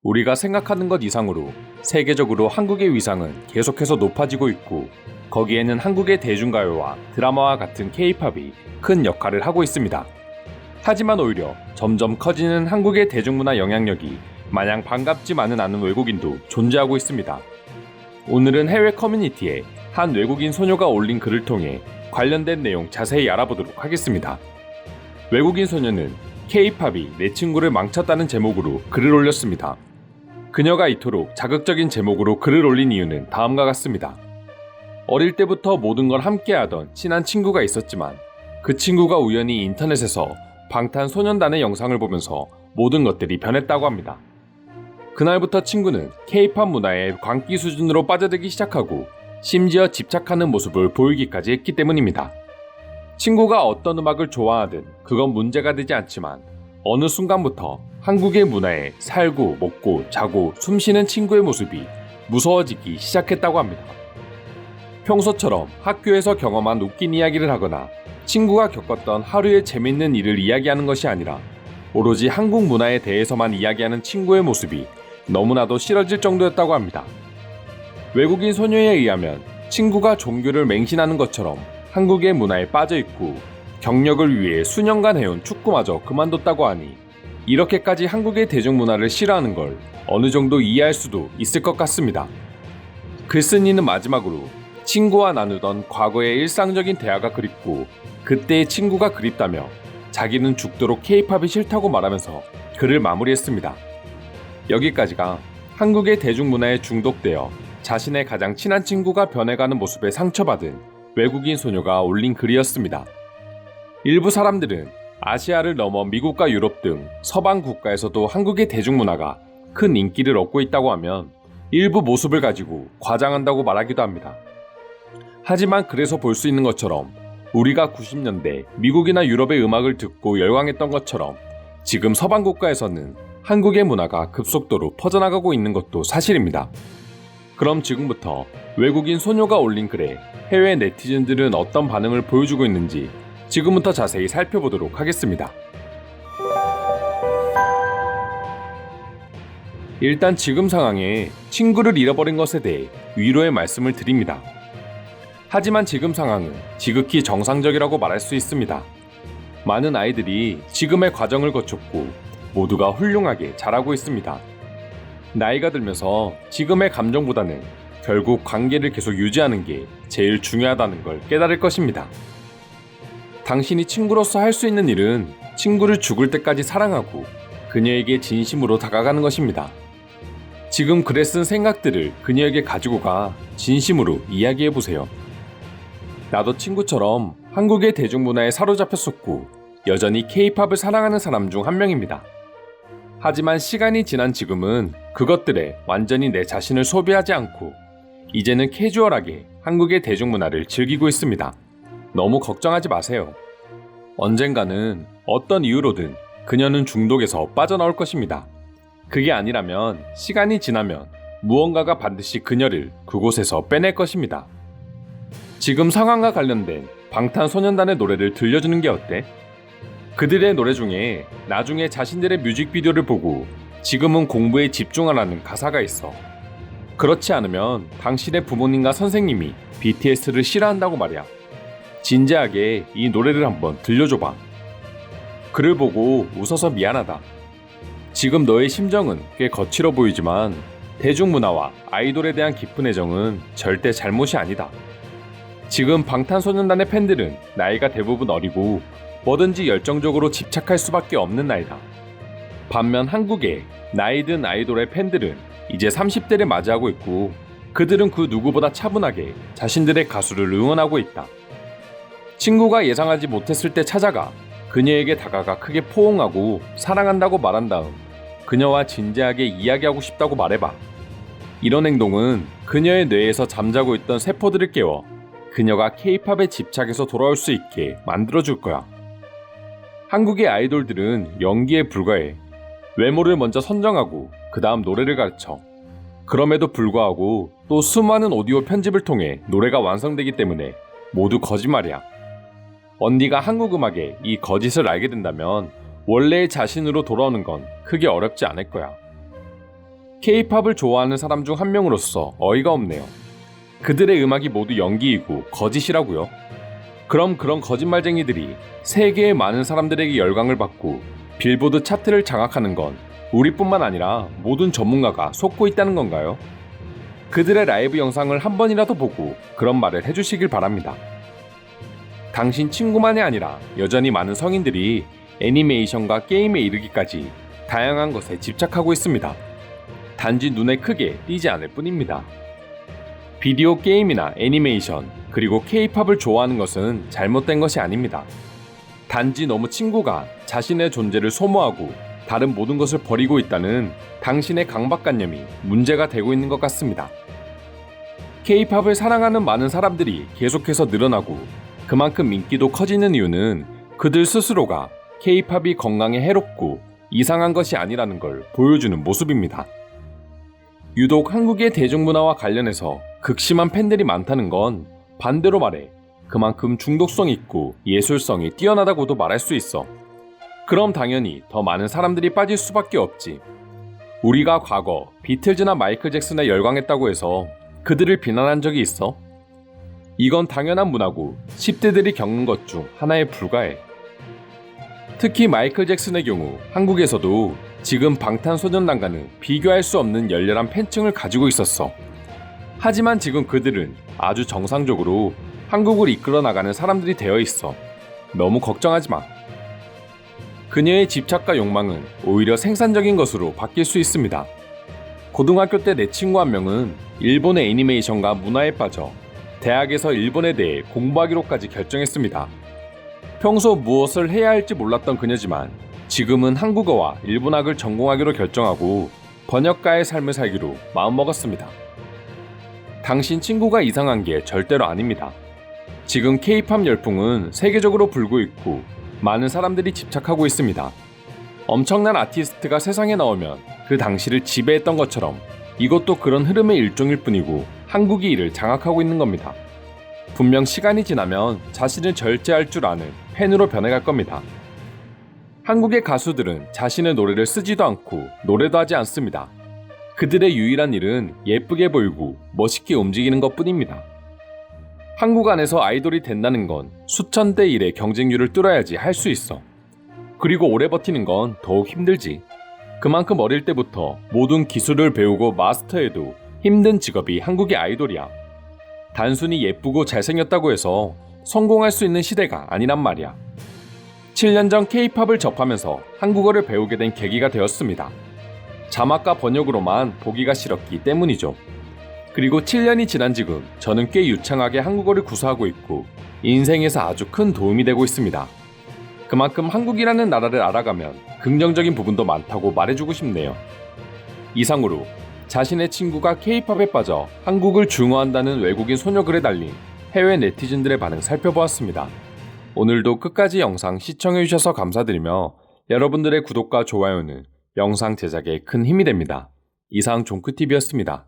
우리가 생각하는 것 이상으로 세계적으로 한국의 위상은 계속해서 높아지고 있고 거기에는 한국의 대중가요와 드라마와 같은 K-팝이 큰 역할을 하고 있습니다. 하지만 오히려 점점 커지는 한국의 대중문화 영향력이 마냥 반갑지만은 않은 외국인도 존재하고 있습니다. 오늘은 해외 커뮤니티에 한 외국인 소녀가 올린 글을 통해 관련된 내용 자세히 알아보도록 하겠습니다. 외국인 소녀는 K-팝이 내 친구를 망쳤다는 제목으로 글을 올렸습니다. 그녀가 이토록 자극적인 제목으로 글을 올린 이유는 다음과 같습니다. 어릴 때부터 모든 걸 함께하던 친한 친구가 있었지만 그 친구가 우연히 인터넷에서 방탄소년단의 영상을 보면서 모든 것들이 변했다고 합니다. 그날부터 친구는 K-팝 문화에 광기 수준으로 빠져들기 시작하고 심지어 집착하는 모습을 보이기까지 했기 때문입니다. 친구가 어떤 음악을 좋아하든 그건 문제가 되지 않지만 어느 순간부터 한국의 문화에 살고 먹고 자고 숨쉬는 친구의 모습이 무서워지기 시작했다고 합니다. 평소처럼 학교에서 경험한 웃긴 이야기를 하거나 친구가 겪었던 하루의 재밌는 일을 이야기하는 것이 아니라 오로지 한국 문화에 대해서만 이야기하는 친구의 모습이 너무나도 싫어질 정도였다고 합니다. 외국인 소녀에 의하면 친구가 종교를 맹신하는 것처럼 한국의 문화에 빠져있고 경력을 위해 수년간 해온 축구마저 그만뒀다고 하니 이렇게까지 한국의 대중문화를 싫어하는 걸 어느 정도 이해할 수도 있을 것 같습니다. 글 쓴 이는 마지막으로 친구와 나누던 과거의 일상적인 대화가 그립고 그때의 친구가 그립다며 자기는 죽도록 K-팝이 싫다고 말하면서 글을 마무리했습니다. 여기까지가 한국의 대중문화에 중독되어 자신의 가장 친한 친구가 변해가는 모습에 상처받은 외국인 소녀가 올린 글이었습니다. 일부 사람들은 아시아를 넘어 미국과 유럽 등 서방 국가에서도 한국의 대중문화가 큰 인기를 얻고 있다고 하면 일부 모습을 가지고 과장한다고 말하기도 합니다. 하지만 그래서 볼 수 있는 것처럼 우리가 90년대 미국이나 유럽의 음악을 듣고 열광했던 것처럼 지금 서방 국가에서는 한국의 문화가 급속도로 퍼져나가고 있는 것도 사실입니다. 그럼 지금부터 외국인 소녀가 올린 글에 해외 네티즌들은 어떤 반응을 보여주고 있는지 지금부터 자세히 살펴보도록 하겠습니다. 일단 지금 상황에 친구를 잃어버린 것에 대해 위로의 말씀을 드립니다. 하지만 지금 상황은 지극히 정상적이라고 말할 수 있습니다. 많은 아이들이 지금의 과정을 거쳤고 모두가 훌륭하게 자라고 있습니다. 나이가 들면서 지금의 감정보다는 결국 관계를 계속 유지하는 게 제일 중요하다는 걸 깨달을 것입니다. 당신이 친구로서 할 수 있는 일은 친구를 죽을 때까지 사랑하고 그녀에게 진심으로 다가가는 것입니다. 지금 글에 쓴 생각들을 그녀에게 가지고 가 진심으로 이야기해보세요. 나도 친구처럼 한국의 대중문화에 사로잡혔었고 여전히 K-팝을 사랑하는 사람 중 한 명입니다. 하지만 시간이 지난 지금은 그것들에 완전히 내 자신을 소비하지 않고 이제는 캐주얼하게 한국의 대중문화를 즐기고 있습니다. 너무 걱정하지 마세요. 언젠가는 어떤 이유로든 그녀는 중독에서 빠져나올 것입니다. 그게 아니라면 시간이 지나면 무언가가 반드시 그녀를 그곳에서 빼낼 것입니다. 지금 상황과 관련된 방탄소년단의 노래를 들려주는 게 어때? 그들의 노래 중에 나중에 자신들의 뮤직비디오를 보고 지금은 공부에 집중하라는 가사가 있어. 그렇지 않으면 당신의 부모님과 선생님이 BTS를 싫어한다고 말이야. 진지하게 이 노래를 한번 들려줘봐. 글을 보고 웃어서 미안하다. 지금 너의 심정은 꽤 거칠어 보이지만 대중문화와 아이돌에 대한 깊은 애정은 절대 잘못이 아니다. 지금 방탄소년단의 팬들은 나이가 대부분 어리고 뭐든지 열정적으로 집착할 수밖에 없는 나이다. 반면 한국의 나이 든 아이돌의 팬들은 이제 30대를 맞이하고 있고 그들은 그 누구보다 차분하게 자신들의 가수를 응원하고 있다. 친구가 예상하지 못했을 때 찾아가 그녀에게 다가가 크게 포옹하고 사랑한다고 말한 다음 그녀와 진지하게 이야기하고 싶다고 말해봐. 이런 행동은 그녀의 뇌에서 잠자고 있던 세포들을 깨워 그녀가 K-팝에 집착해서 돌아올 수 있게 만들어줄 거야. 한국의 아이돌들은 연기에 불과해. 외모를 먼저 선정하고 그 다음 노래를 가르쳐. 그럼에도 불구하고 또 수많은 오디오 편집을 통해 노래가 완성되기 때문에 모두 거짓말이야. 언니가 한국 음악의 이 거짓을 알게 된다면 원래의 자신으로 돌아오는 건 크게 어렵지 않을 거야. K-팝을 좋아하는 사람 중 한 명으로서 어이가 없네요. 그들의 음악이 모두 연기이고 거짓이라고요? 그럼 그런 거짓말쟁이들이 세계의 많은 사람들에게 열광을 받고 빌보드 차트를 장악하는 건 우리뿐만 아니라 모든 전문가가 속고 있다는 건가요? 그들의 라이브 영상을 한 번이라도 보고 그런 말을 해주시길 바랍니다. 당신 친구만이 아니라 여전히 많은 성인들이 애니메이션과 게임에 이르기까지 다양한 것에 집착하고 있습니다. 단지 눈에 크게 띄지 않을 뿐입니다. 비디오 게임이나 애니메이션, 그리고 K-팝을 좋아하는 것은 잘못된 것이 아닙니다. 단지 너무 친구가 자신의 존재를 소모하고 다른 모든 것을 버리고 있다는 당신의 강박관념이 문제가 되고 있는 것 같습니다. K-팝을 사랑하는 많은 사람들이 계속해서 늘어나고 그만큼 인기도 커지는 이유는 그들 스스로가 K-팝이 건강에 해롭고 이상한 것이 아니라는 걸 보여주는 모습입니다. 유독 한국의 대중문화와 관련해서 극심한 팬들이 많다는 건 반대로 말해 그만큼 중독성 있고 예술성이 뛰어나다고도 말할 수 있어. 그럼 당연히 더 많은 사람들이 빠질 수밖에 없지. 우리가 과거 비틀즈나 마이클 잭슨에 열광했다고 해서 그들을 비난한 적이 있어? 이건 당연한 문화고 10대들이 겪는 것 중 하나에 불과해. 특히 마이클 잭슨의 경우 한국에서도 지금 방탄소년단과는 비교할 수 없는 열렬한 팬층을 가지고 있었어. 하지만 지금 그들은 아주 정상적으로 한국을 이끌어 나가는 사람들이 되어 있어. 너무 걱정하지 마. 그녀의 집착과 욕망은 오히려 생산적인 것으로 바뀔 수 있습니다. 고등학교 때 내 친구 한 명은 일본의 애니메이션과 문화에 빠져 대학에서 일본에 대해 공부하기로까지 결정했습니다. 평소 무엇을 해야 할지 몰랐던 그녀지만 지금은 한국어와 일본학을 전공하기로 결정하고 번역가의 삶을 살기로 마음먹었습니다. 당신 친구가 이상한 게 절대로 아닙니다. 지금 K-팝 열풍은 세계적으로 불고 있고 많은 사람들이 집착하고 있습니다. 엄청난 아티스트가 세상에 나오면 그 당시를 지배했던 것처럼 이것도 그런 흐름의 일종일 뿐이고 한국이 이를 장악하고 있는 겁니다. 분명 시간이 지나면 자신을 절제할 줄 아는 팬으로 변해갈 겁니다. 한국의 가수들은 자신의 노래를 쓰지도 않고 노래도 하지 않습니다. 그들의 유일한 일은 예쁘게 보이고 멋있게 움직이는 것 뿐입니다. 한국 안에서 아이돌이 된다는 건 수천 대 1의 경쟁률을 뚫어야지 할 수 있어. 그리고 오래 버티는 건 더욱 힘들지. 그만큼 어릴 때부터 모든 기술을 배우고 마스터해도 힘든 직업이 한국의 아이돌이야. 단순히 예쁘고 잘생겼다고 해서 성공할 수 있는 시대가 아니란 말이야. 7년 전 K-팝을 접하면서 한국어를 배우게 된 계기가 되었습니다. 자막과 번역으로만 보기가 싫었기 때문이죠. 그리고 7년이 지난 지금 저는 꽤 유창하게 한국어를 구사하고 있고 인생에서 아주 큰 도움이 되고 있습니다. 그만큼 한국이라는 나라를 알아가면 긍정적인 부분도 많다고 말해주고 싶네요. 이상으로 자신의 친구가 K-팝에 빠져 한국을 중화한다는 외국인 소녀글에 달린 해외 네티즌들의 반응 살펴보았습니다. 오늘도 끝까지 영상 시청해주셔서 감사드리며 여러분들의 구독과 좋아요는 영상 제작에 큰 힘이 됩니다. 이상 종크TV였습니다.